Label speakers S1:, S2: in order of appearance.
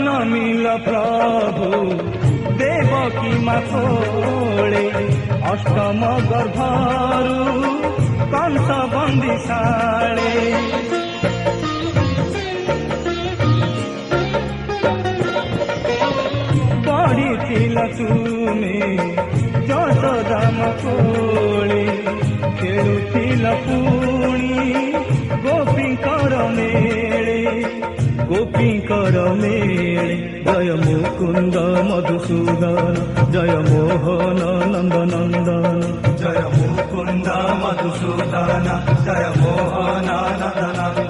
S1: জনমিল প্রভু দেবকী মা কোলে অষ্টম গর্ভরু কংস বন্দিশালে পড়িছিল তুমি যশোদাম কোলে খেলুছিল পুଣି গোপীଙ୍କର মেଳେ গোপীଙ୍କର মেଳେ জয় মুকুন্দ মধুসূদন জয় মোহন নন্দনন্দন জয় মুকুন্দ মধুসূদন জয় মোহন নন্দনন্দন